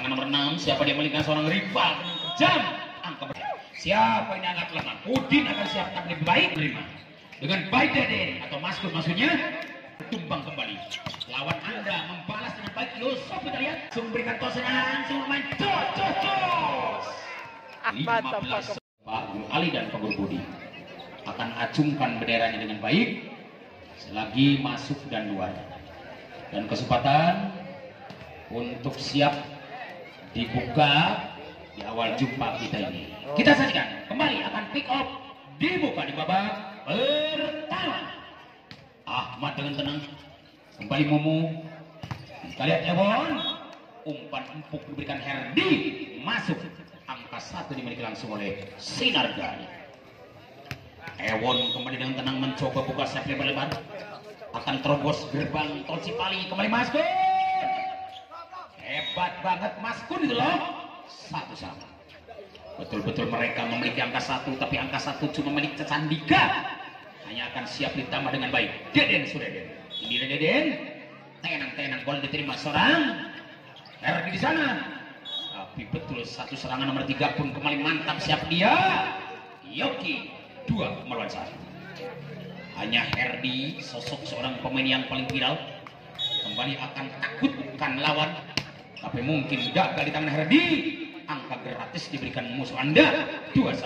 pasangan nomor 6, siapa dia melingkar seorang rival dengan kejam. Angka siapa ini angkat lemah? Udin akan siap tak lebih baik menerima. Dengan baik Deden atau Maskur maksudnya tumbang kembali. Lawan Anda membalas dengan baik. Yusuf kita lihat, langsung berikan tosan, langsung main tos. 15 Pak Guru Ali dan Pak Guru Budi akan acungkan benderanya dengan baik selagi masuk dan luar. Dan kesempatan untuk siap dibuka di awal jumpa kita ini. Kita saksikan kembali akan pick up dibuka di babak pertama. Ahmad dengan tenang kembali Mumu. Kita lihat Ewon, umpan empuk diberikan Herdi, masuk. Angka 1 dimiliki langsung oleh Sinargali. Ewon kembali dengan tenang mencoba buka sayap lebar-lebar, akan terobos gerbang tol Cipali. Kembali Maskun, hebat banget Maskun itu loh. 1-1. Betul-betul mereka memiliki angka 1, tapi angka 1 cuma milik Candika. Hanya akan siap ditambah dengan baik. Deden sudah Deden. Ini Deden. Tenang-tenang, bola diterima seorang Herdi di sana. Tapi betul satu serangan nomor 3 pun kembali mantap, siap dia. Yoki 2 melawan 1. Hanya Herdi, sosok seorang pemain yang paling viral, kembali akan takutkan lawan. Tapi mungkin gagal di tangan Herdi. Angka gratis diberikan musuh Anda 2-1.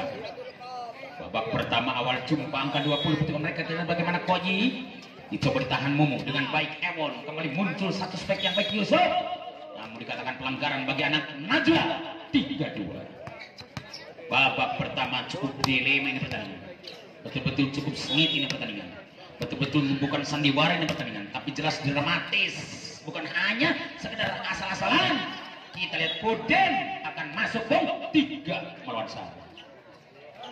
Babak pertama awal jumpa angka 20 ketika mereka lihat bagaimana Koji dicoba ditahan Mumu dengan baik. Ewon kembali muncul satu spek yang baik Yusuf, namun dikatakan pelanggaran bagi anak Najwa. 3-2. Babak pertama cukup dilema ini pertandingan, betul-betul cukup sengit ini pertandingan, betul-betul bukan sandiwara ini pertandingan, tapi jelas dramatis, bukan hanya sekedar asal-asalan. Kita lihat Puden akan masuk 3 melawan 1.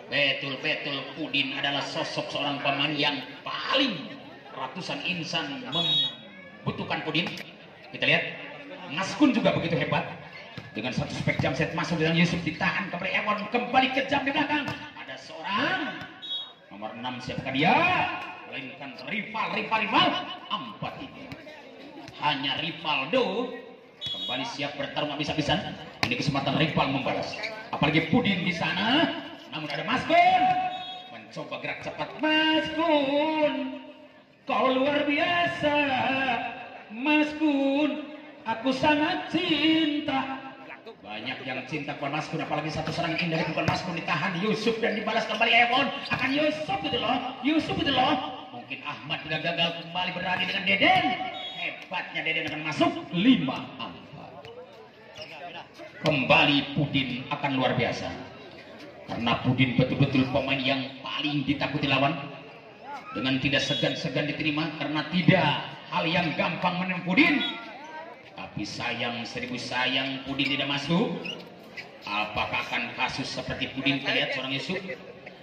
Betul-betul Pudin adalah sosok seorang pemain yang paling ratusan insan membutuhkan Pudin. Kita lihat Maskun juga begitu hebat dengan satu spek jam set masuk dengan Yusuf ditahan kembali. Ewon kembali kejam di belakang. Ada seorang nomor 6, siapakah dia? Melainkan rival 4 ini. Hanya Rivaldo kembali siap bertarung habis-habisan. Ini kesempatan rival membalas. Apalagi Pudin di sana. Namun ada Maskun mencoba gerak cepat. Maskun, kau luar biasa Maskun, aku sangat cinta. Banyak yang cinta kepada Maskun, apalagi satu serangan indah dari Maskun ditahan Yusuf dan dibalas kembali. Ewon akan Yusuf itu loh. Mungkin Ahmad tidak gagal kembali berani dengan Deden. Hebatnya Deden akan masuk 5-4. Kembali Pudin akan luar biasa. Karena Pudin betul-betul pemain yang paling ditakuti lawan. Dengan tidak segan-segan diterima, karena tidak hal yang gampang menang Pudin. Tapi sayang, 1000 sayang Pudin tidak masuk. Apakah akan kasus seperti Pudin? Kita lihat seorang Yusuf.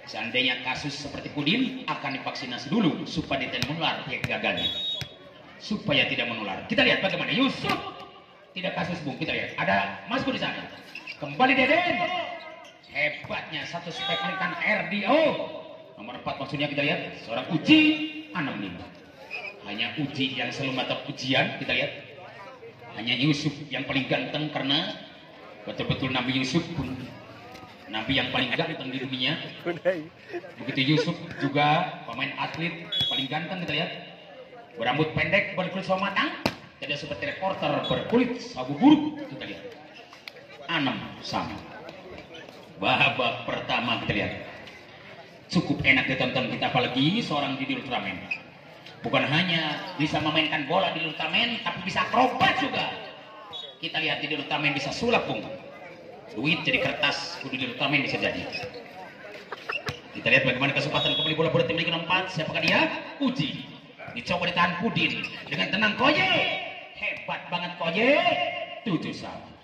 Seandainya kasus seperti Pudin, akan divaksinasi dulu supaya tidak menular yang gagalnya. Supaya tidak menular. Kita lihat bagaimana Yusuf tidak kasus Bung. Kita lihat ada Masku di sana. Kembali Deden. Hebatnya satu spek melikan RDO nomor 4 maksudnya. Kita lihat seorang Uji 65. Hanya Uji yang selalu mata ujian. Kita lihat hanya Yusuf yang paling ganteng, karena betul-betul Nabi Yusuf pun Nabi yang paling ganteng di dunia. Begitu Yusuf juga pemain atlet paling ganteng. Kita lihat berambut pendek, berkulit sawo matang, tidak seperti reporter berkulit sawo buruk. Kita lihat 6-sama. Babak pertama kita lihat cukup enak ditonton kita, apalagi seorang Didi Ultraman. Bukan hanya bisa memainkan bola Didi Ultraman, tapi bisa akrobat juga. Kita lihat Didi Ultraman bisa sulap Bung. Duit jadi kertas, Didi Ultraman bisa jadi. Kita lihat bagaimana kesempatan kembali bola tim nomor 4. Siapakah dia? Uji. Dicoba ditahan Pudin dengan tenang Koye. Hebat banget Koye. 7-1.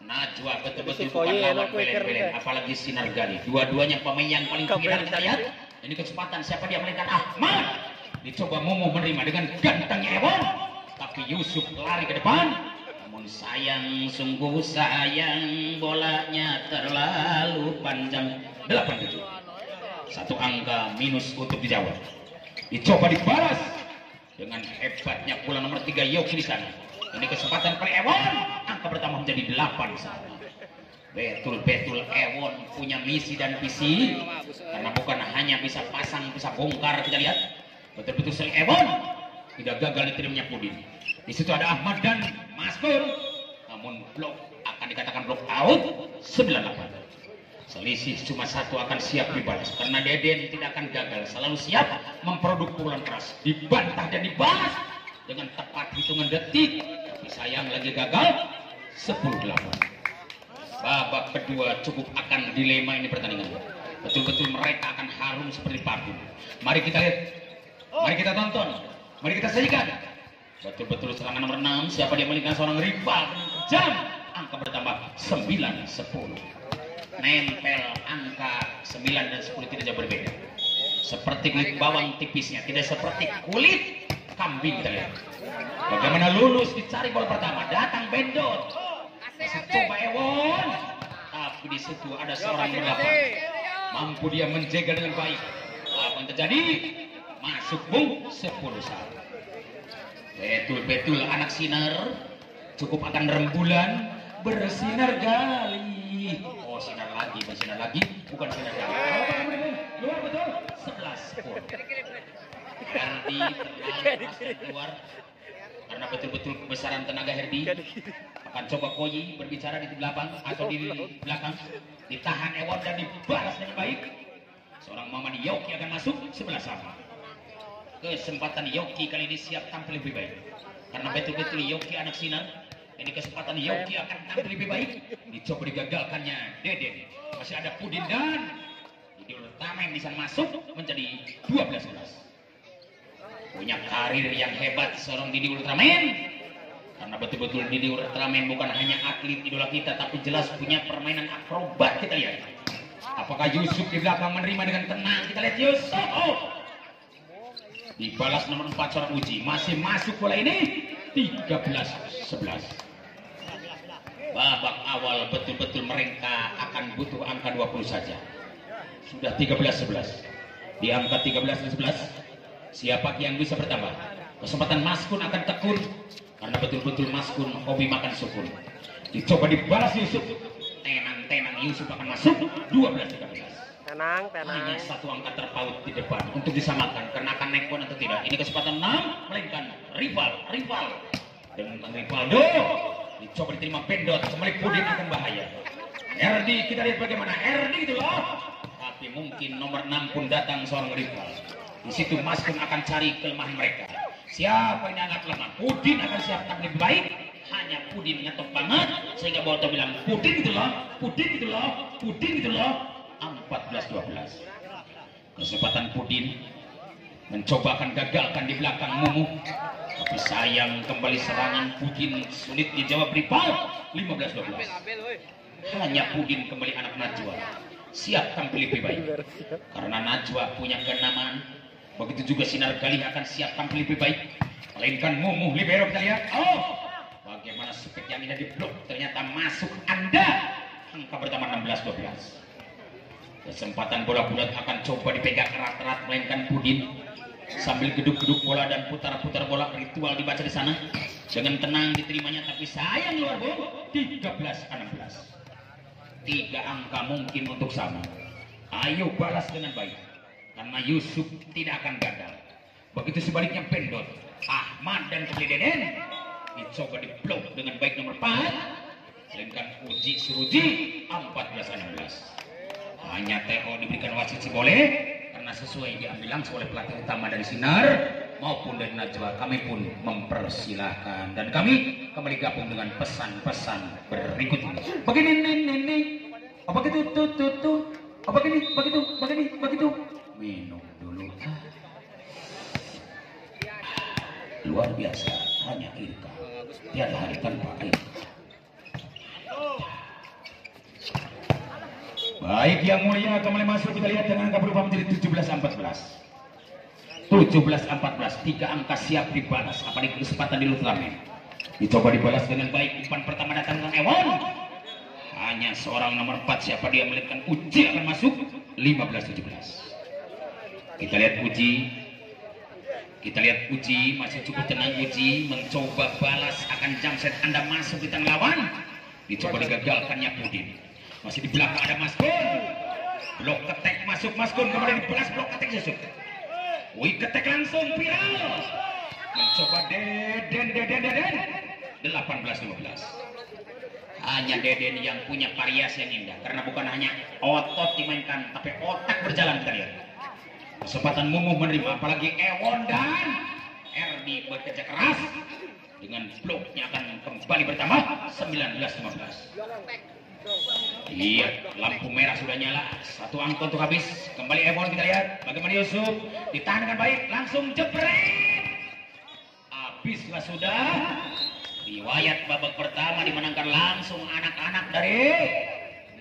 Najwa betul-betul bukan lawan belen-belen, apalagi Sinargali. Dua-duanya pemain yang paling viral. Kita lihat ini kesempatan, siapa dia? Melainkan Ahmad. Dicoba Momo menerima dengan gantengnya Ewon, tapi Yusuf lari ke depan. Namun sayang, sungguh sayang, bolanya terlalu panjang. 8-7. Satu angka minus untuk dijawab. Dicoba dibalas dengan hebatnya pula nomor 3 Yoki di sana. Ini kesempatan kali Ewon. angka pertama menjadi 8 sama. Betul-betul Ewon punya misi dan visi, karena bukan hanya bisa pasang, bisa bongkar. Kita lihat betul-betul Sel Ewon tidak gagal diterimanya Pudin. Di situ ada Ahmad dan Maskur, namun blok akan dikatakan blok out 98. Selisih cuma 1 akan siap dibalas, karena Deden tidak akan gagal, selalu siap memproduk pukulan keras, dibantah dan dibalas dengan tepat hitungan detik. Tapi sayang lagi gagal 10-8. Babak kedua cukup akan dilema ini pertandingan. Betul-betul mereka akan harum seperti parfum. Mari kita lihat, mari kita tonton, mari kita sajikan. Betul-betul serangan nomor 6, siapa dia melihat seorang rival jam. Angka bertambah 9-10. Nempel angka 9 dan 10 tidak jauh berbeda. Seperti kulit bawang tipisnya, tidak seperti kulit kambing. Kita lihat bagaimana lulus dicari bola pertama, datang Bendot. Coba Ewon, tapi di situ ada seorang berlapan. Mampu dia menjaga dengan baik. Apa yang terjadi? Masuk bung 10 saat. Betul-betul anak sinar cukup akan rembulan bersinar gali. Oh, sinar lagi, bersinar lagi, bukan sinar gali. Luar betul 11 pun. Herdi keluar karena betul-betul kebesaran tenaga Herdi. Akan coba Koyi berbicara di belakang atau di belakang, ditahan Ewon dan dibalas dengan baik. Seorang Mamadi Yoki akan masuk 11 sama. Kesempatan Yoki kali ini siap tampil lebih baik, karena betul-betul Yoki anak sinar. Ini kesempatan Yoki akan tampil lebih baik. Dicoba digagalkannya Deden. Masih ada Pudin dan Didi Ultraman bisa masuk menjadi 12-11. Punya karir yang hebat seorang Didi Ultraman, karena betul-betul Didi Ultraman bukan hanya atlet idola kita, tapi jelas punya permainan akrobat. Kita lihat apakah Yusuf di belakang menerima dengan tenang. Kita lihat Yusuf, dibalas nomor 4 seorang Uji, masih masuk bola ini 13-11. Babak awal betul-betul mereka akan butuh angka 20 saja. Sudah 13-11. Di angka 13-11, siapa yang bisa bertambah? Kesempatan Maskun akan tekun, karena betul-betul Maskun hobi makan sukun. Dicoba dibalas Yusuf. Tenang Yusuf akan masuk 12-13. Tenang. Hanya 1 angka terpaut di depan untuk disamakan, karena akan naik poin atau tidak. Ini kesempatan 6, melainkan rival dengan Rivaldo. Dicoba diterima Bendot, kembali Pudin akan bahaya. Herdi, kita lihat bagaimana Herdi itu loh. Tapi mungkin nomor 6 pun datang seorang rival. Di situ Maskun akan cari kelemahan mereka. Siapa yang agak lemah? Pudin akan siap tampil lebih baik. Hanya Pudin ngetok banget sehingga Boto bilang Pudin itu loh. 14-12. Kesempatan Pudin mencoba akan gagalkan di belakang Mumu, tapi sayang kembali serangan Pudin sulit dijawab rival. 15-12. Hanya Pudin kembali anak Najwa siap tampil lebih baik, karena Najwa punya kenamaan. Begitu juga Sinar Galih akan siap tampil lebih baik, melainkan Mumu libero. Kita lihat bagaimana spek yang ini di blok, ternyata masuk Anda. Angka pertama 16-12. Kesempatan bola bulat akan coba dipegang erat-erat, melainkan Pudin sambil geduk-geduk bola dan putar-putar bola. Ritual dibaca di sana dengan tenang diterimanya, tapi sayang luar bola. 13-16. 3 angka mungkin untuk sama. Ayo balas dengan baik, karena Yusuf tidak akan gagal. Begitu sebaliknya Bendot, Ahmad dan Deden dicoba diblok dengan baik nomor 4, melainkan Uji Suruji 14-16. Hanya Teo diberikan wasit si boleh, karena sesuai diambil langsung oleh pelatih utama dari Sinar maupun dari Najwa. Kami pun mempersilahkan, dan kami kembali gabung dengan pesan-pesan berikut ini. Begini, apa gitu, apa gini, begitu. Minum dulu. Luar biasa, hanya Irka. Tiada hari tanpa Irka. Baik yang mulia, kembali masuk. Kita lihat dengan angka berubah menjadi 17-14. 17-14, 3 angka siap dibalas. Apa di kesempatan di Ultraman? Dicoba dibalas dengan baik. Umpan pertama datang dengan Ewon. Hanya seorang nomor 4, siapa dia melihatkan Uji akan masuk 15-17. Kita lihat Uji Kita lihat Uji masih cukup tenang. Uji mencoba balas akan jump set Anda masuk di tengah lawan. Dicoba digagalkannya Pudin. Masih di belakang ada Maskun. Blok ketek masuk Maskun, kemudian dibalas blok ketek Yusuf. Wih, ketek langsung viral. Mencoba Deden 18-15. Hanya Deden yang punya variasi yang indah, karena bukan hanya otot dimainkan tapi otak berjalan. Kita lihat kesempatan Mumu menerima, apalagi Ewon dan Erdi bekerja keras dengan bloknya akan kembali bertambah 19-15. Iya, lampu merah sudah nyala, satu angka untuk habis. Kembali Ewon, kita lihat bagaimana Yusuf ditahan dengan baik, langsung jepret. Habislah sudah. Riwayat babak pertama dimenangkan langsung anak-anak dari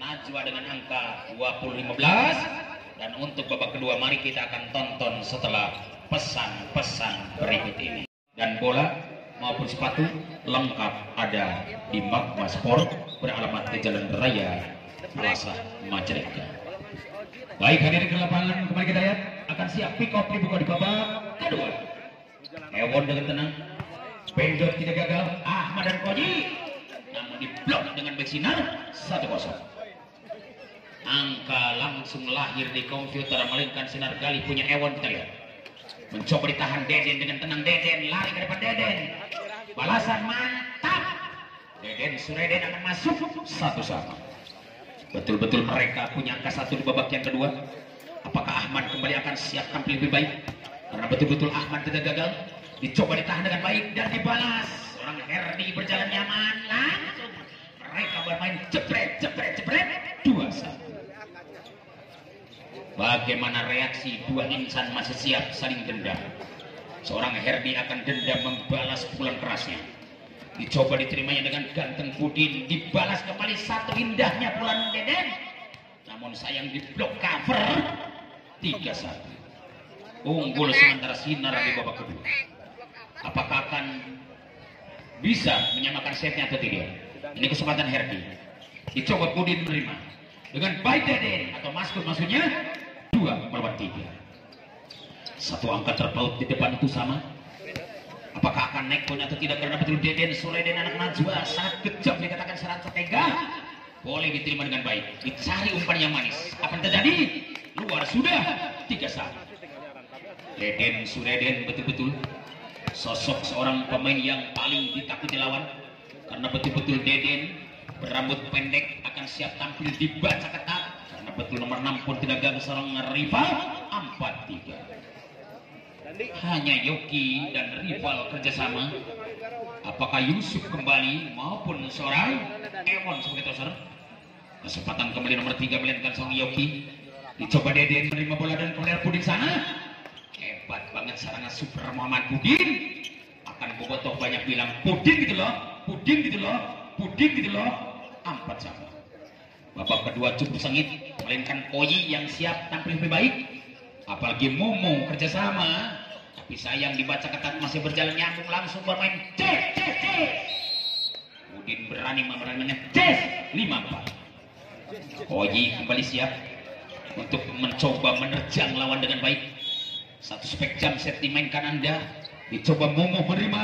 Najwa dengan angka 20-15. Dan untuk babak kedua mari kita akan tonton setelah pesan-pesan berikut ini. Dan bola maupun sepatu lengkap ada di Magma Sport beralamat di Jalan Raya Plaza Majalengka. Baik, hadirin ke lapangan, kembali kita lihat akan siap pick up dibuka di babak kedua. Ewon dengan tenang, Benjot tidak gagal, Ahmad dan Koji namun diblok dengan back sinar 1-0. Angka langsung lahir di komputer, melainkan sinar gali punya Ewon. Kita lihat mencoba ditahan Deden dengan tenang. Deden lari ke depan. Deden balasan mantap. Deden Sureden akan masuk 1-1. Betul-betul mereka punya angka 1 di babak yang kedua. Apakah Ahmad kembali akan siap tampil lebih baik? Karena betul-betul Ahmad tidak gagal. Dicoba ditahan dengan baik dan dibalas. Seorang Herdi berjalan nyaman, langsung mereka bermain jepret 2-1. Bagaimana reaksi dua insan masih siap saling dendam. Seorang Herdi akan dendam membalas pukulan kerasnya. Dicoba diterimanya dengan ganteng Pudin, dibalas kembali satu indahnya pukulan Deden. Namun sayang di blok cover 3-1. Unggul sementara sinar di babak kedua. Apakah akan bisa menyamakan setnya atau tidak? Ini kesempatan Herdi. Dicoba Pudin menerima dengan baik Deden atau Maskun, maksudnya 2-3. Satu angka terpaut di depan itu sama. Apakah akan naik poin atau tidak? Karena betul Deden Sureden anak Najwa sangat kejam, dikatakan sangat tega. Boleh diterima dengan baik, dicari umpan yang manis. Apa yang terjadi? Luar sudah 3-1. Deden Sureden betul-betul sosok seorang pemain yang paling ditakuti lawan, karena betul-betul Deden berambut pendek akan siap tampil dibaca ketat, karena betul nomor 6 pun tidak gagal seorang rival 4-3. Hanya Yoki dan rival kerjasama. Apakah Yusuf kembali maupun seorang Ewon sebagai toser? Kesempatan kembali nomor 3 melainkan seorang Yoki. Dicoba Deden menerima bola dan kemudian Pudin sana. Hebat banget serangan Super Muhammad Pudin. Akan bobotoh banyak bilang Pudin gitu loh, Pudin gitu loh, Pudin gitu loh. 4-1. Babak kedua cukup sengit, melainkan Koyi yang siap tampil lebih baik. Apalagi Momo kerjasama, tapi sayang dibaca ketat, masih berjalan nyambung, langsung bermain cek. Pudin berani memerankannya cek 5-4. Koyi kembali siap untuk mencoba menerjang lawan dengan baik. Satu spek jam set dimainkan Anda. Dicoba Momo menerima,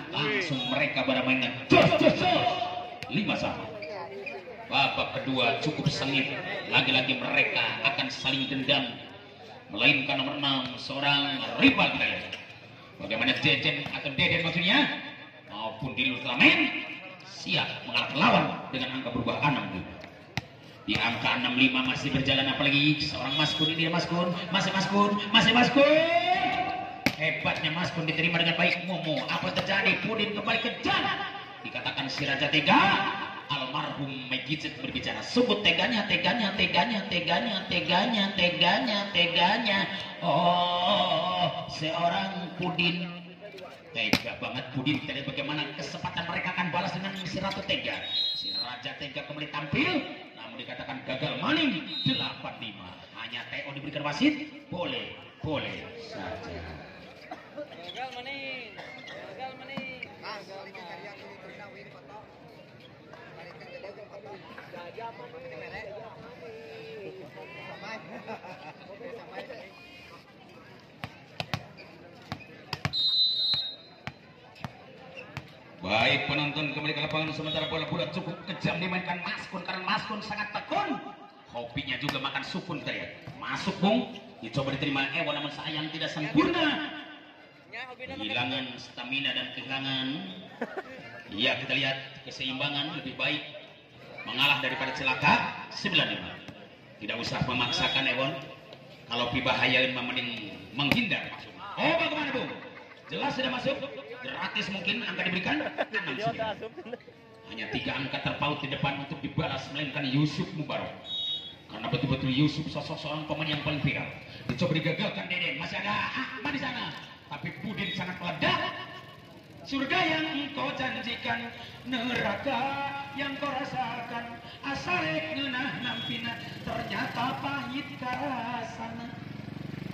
langsung mereka bermain jos 5-1. Babak kedua cukup sengit, lagi-lagi mereka akan saling dendam, melainkan nomor 6 seorang rival kita lihat. Bagaimana Jejen atau Deden maksudnya maupun di Ultraman siap mengalahkan lawan dengan angka berubah 6-5. Di angka 6-5 masih berjalan, apalagi seorang Maskun ini, Maskun masih Maskun. Hebatnya Maskun diterima dengan baik. Momo, apa terjadi? Pudin kembali kejar. Dikatakan si Raja Tega, almarhum Megicet berbicara. Sebut teganya. Oh, seorang Pudin. Tega banget Pudin. Kita lihat bagaimana kesempatan mereka akan balas dengan si Ratu Tega. Si Raja Tega kembali tampil, namun dikatakan gagal maning 8-5. Hanya TO diberikan wasit. Boleh saja. Gagal maning. Baik penonton kembali ke lapangan sementara bola-bola cukup kejam dimainkan Maskun karena Maskun sangat tekun. Hobinya juga makan sukun terlihat. Masuk Bung, dicoba diterima Ewan namun sayang tidak sempurna. Kehilangan stamina dan kehilangan. Iya kita lihat keseimbangan lebih baik mengalah daripada celaka 9-5. Tidak usah memaksakan Ewan. Kalau pibahayain mending menghindar maksudnya. Oh bagaimana Bung? Jelas sudah masuk. Gratis mungkin angka diberikan. Hanya 3 angka terpaut di depan untuk dibalas melainkan Yusuf Mubarok. Karena betul-betul Yusuf sosok seorang pemain yang paling viral. Dicoba digagalkan Deden, masih ada Ahmad di sana. Tapi Budin sangat meledak. Surga yang kau janjikan, neraka yang kau rasakan, asarek ngenah nampina, ternyata pahit karasana.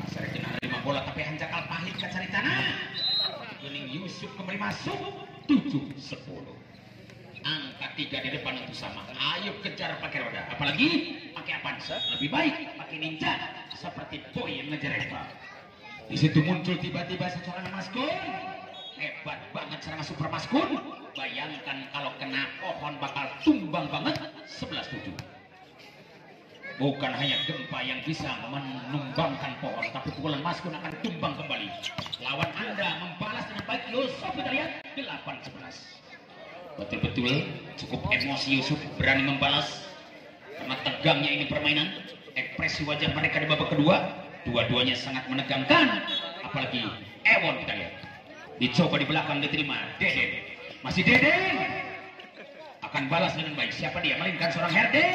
Asarek ngenah 5 bola tapi hanjakal pahit ke cari tanah. Gening Yusuf kembali masuk 7-10. Angka 3 di depan untuk sama. Ayo kejar pakai roda. Apalagi pakai Avanza. Lebih baik pakai Ninja seperti Boy yang ngejar Eva. Di situ muncul tiba-tiba seorang Maskun. Hebat banget serangan Super Maskun. Bayangkan kalau kena pohon bakal tumbang banget 11-7. Bukan hanya gempa yang bisa menumbangkan pohon, tapi pukulan Maskun akan tumbang kembali. Lawan Anda membalas dengan baik. Yusuf kita lihat 8-11. Betul-betul cukup emosi Yusuf berani membalas karena tegangnya ini permainan. Ekspresi wajah mereka di babak kedua dua-duanya sangat menegangkan. Apalagi Ewon kita lihat dicoba di belakang diterima Deden, masih Deden akan balas dengan baik. Siapa dia? Melainkan seorang Herde.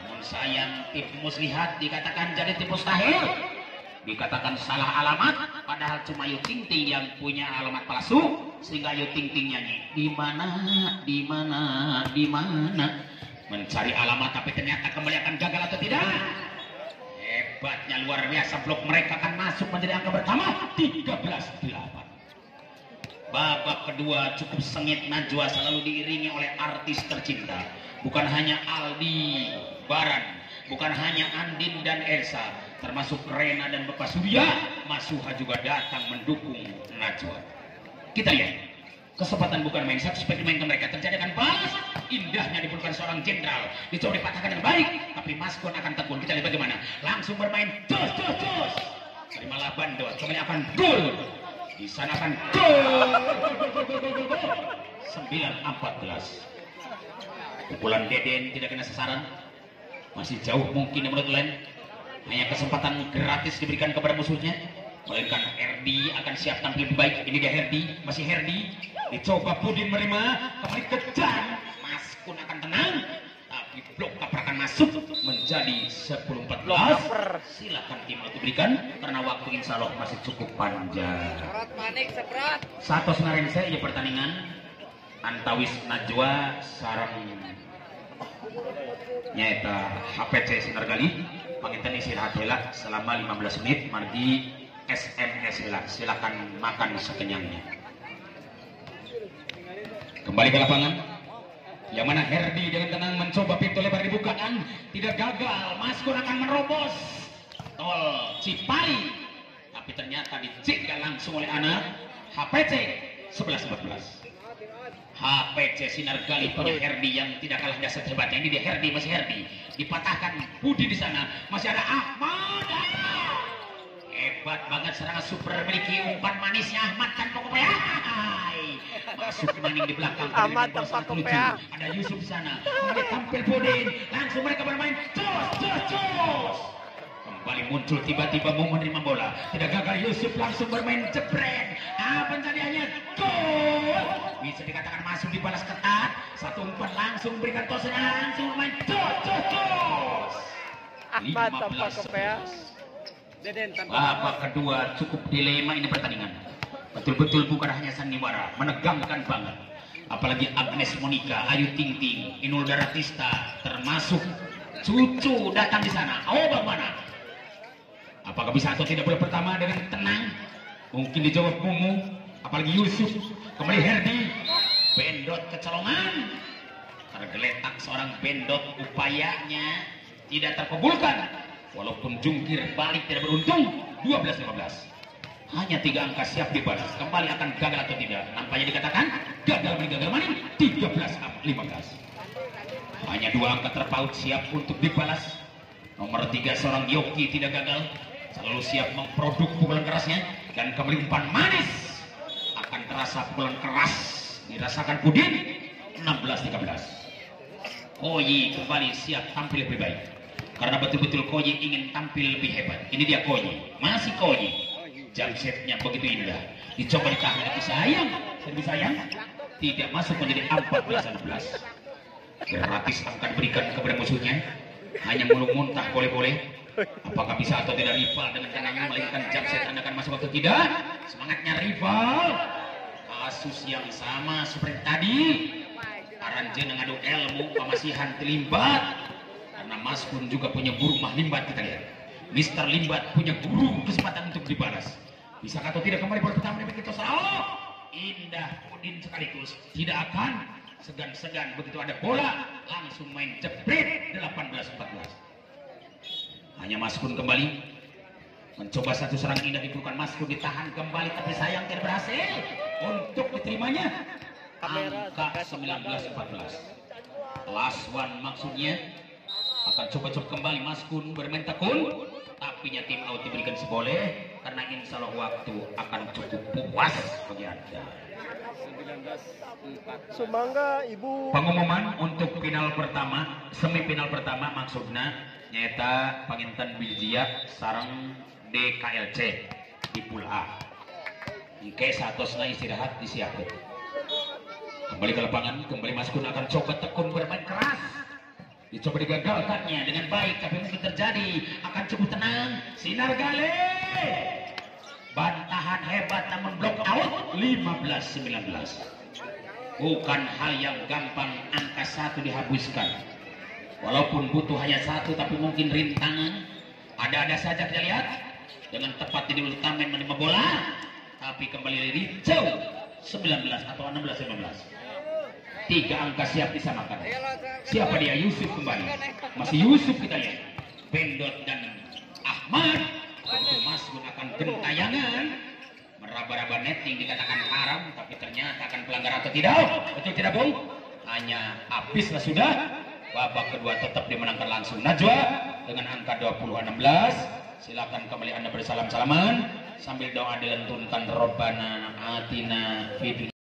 Namun sayang tim muslihat dikatakan jadi tim mustahil, dikatakan salah alamat, padahal cuma Ayu Ting Ting yang punya alamat palsu. Sehingga Ayu Ting Ting nyanyi di mana mencari alamat, tapi ternyata kembali akan gagal atau tidak. Hebatnya luar biasa, blok mereka akan masuk menjadi angka pertama 13-8. Babak kedua cukup sengit. Najwa selalu diiringi oleh artis tercinta, bukan hanya Aldi Baran, bukan hanya Andin dan Elsa, termasuk Rena dan Bapak Surya. Masuha juga datang mendukung Najwa. Kita lihat kesempatan bukan main satu seperti dimainkan mereka. Terjadi dengan balas indahnya diberikan seorang jenderal, dicoba dipatahkan dengan baik, tapi Maskun akan tekun. Kita lihat bagaimana langsung bermain jos. Terimalah Bandot kembali akan gol. Di sana akan gol. 9-14. Pukulan Deden tidak kena sasaran, masih jauh mungkin yang menurut lain. Hanya kesempatan gratis diberikan kepada musuhnya. Melainkan Herdi akan siap tampil lebih baik. Ini dia Herdi, masih Herdi. Dicoba Budin menerima, kembali kejar. Maskun akan tenang, tapi blok tabrakan masuk menjadi 10-14. Silakan tim untuk berikan karena waktu insya Allah masih cukup panjang. Satu senarin saya ya pertandingan antawis Najwa sarang nyata HPC Sinargali. Pangitan istirahat heula selama 15 menit. Margi SMS silakan makan sekenyangnya. Kembali ke lapangan, yang mana Herdi dengan tenang mencoba pintu lebar dibukakan, tidak gagal. Maskun akan menerobos tol Cipari, tapi ternyata dicegat langsung oleh anak HPC 11-14. HPC Sinargali punya Herdi yang tidak kalah dasar hebatnya. Ini dia Herdi, masih Herdi, dipatahkan Budi di sana, masih ada Ahmad. Hebat banget serangan super memiliki umpan manisnya Ahmad tanpa kopiah. Masuk maning di belakang Ahmad tanpa kopiah. Ada Yusuf di sana. Kemudian tampil Budin. Langsung mereka bermain jos. Kembali muncul tiba-tiba mau menerima bola. Tidak gagal Yusuf langsung bermain jebret. Pencariannya gol. Bisa dikatakan masuk dibalas ketat. Satu umpan langsung berikan tosnya langsung bermain jos. Ahmad tanpa kopiah. Babak kedua cukup dilema ini pertandingan. Betul-betul bukan hanya sandiwara, menegangkan banget. Apalagi Agnes Monica, Ayu Ting Ting, Inul Daratista, termasuk cucu datang di sana. Oh bagaimana? Apakah bisa atau tidak boleh pertama dengan tenang? Mungkin dijawab Mumu. Apalagi Yusuf, kembali Herdi, Bendot kecolongan. Tergeletak seorang Bendot, upayanya tidak terkabulkan. Walaupun jungkir balik tidak beruntung. 12-15. Hanya 3 angka siap dibalas. Kembali akan gagal atau tidak? Nampaknya dikatakan gagal maning 13-15. Hanya 2 angka terpaut siap untuk dibalas. Nomor 3 seorang Yoki tidak gagal, selalu siap memproduk pukulan kerasnya, dan kembali umpan manis. Akan terasa pukulan keras dirasakan Pudin. 16-13. Koyi kembali siap tampil lebih baik, karena betul-betul Koyi ingin tampil lebih hebat. Ini dia Koyi, masih Koyi. Jump setnya begitu indah, dicoba ditahan lebih sayang, tidak masuk menjadi 14-16. Gratis akan diberikan kepada musuhnya, hanya mulung muntah boleh-boleh. Apakah bisa atau tidak rival dengan tenangnya melakukan jump set Anda akan masuk atau tidak? Semangatnya rival. Kasus yang sama seperti tadi. Aranjen ngadu ilmu pemasihan terlibat, karena Mas pun juga punya guru mah limbat. Kita lihat Mister Limbat punya guru kesempatan untuk dibalas. Bisa atau tidak kembali bola pertama dari kita. Indah Pudin sekaligus tidak akan segan-segan begitu ada bola langsung main jepret. 18-14. Hanya Mas pun kembali mencoba satu serang indah diburukan. Mas pun ditahan kembali tapi sayang tidak berhasil untuk diterimanya. Angka 19-14. Last one maksudnya. Akan coba-coba kembali Mas Kun bermain tekun, tapi tim out diberikan seboleh, karena insya Allah waktu akan cukup puas bagi Anda. Semangga Ibu. Pengumuman untuk final pertama, semifinal pertama maksudnya nyata Panginten Biljia sarang DKLC di pool A. Oke, satosna istirahat disiapkan. Kembali ke lapangan, kembali Mas Kun akan coba tekun bermain keras. Dicoba digagalkannya dengan baik, tapi mungkin terjadi. Akan cukup tenang, Sinar Gale. Bantahan hebat namun block out. 15-19. Bukan hal yang gampang angka 1 dihabiskan. Walaupun butuh hanya 1, tapi mungkin rintangan. Ada-ada saja kita lihat. Dengan tepat di Ultamen menerima bola, tapi kembali Ricau. 19 atau 16-19. 3 angka siap disamakan. Siapa dia? Yusuf kembali. Masih Yusuf kita lihat. Bendot dan Ahmad. Begitu Mas gunakan gentayangan, meraba-raba netting dikatakan haram, tapi ternyata akan pelanggar atau tidak? Betul tidak, Bung? Hanya habislah sudah. Babak kedua tetap dimenangkan langsung Najwa dengan angka 20-16. Silakan kembali Anda bersalam-salaman sambil doa dilentunkan Robbana Atina fid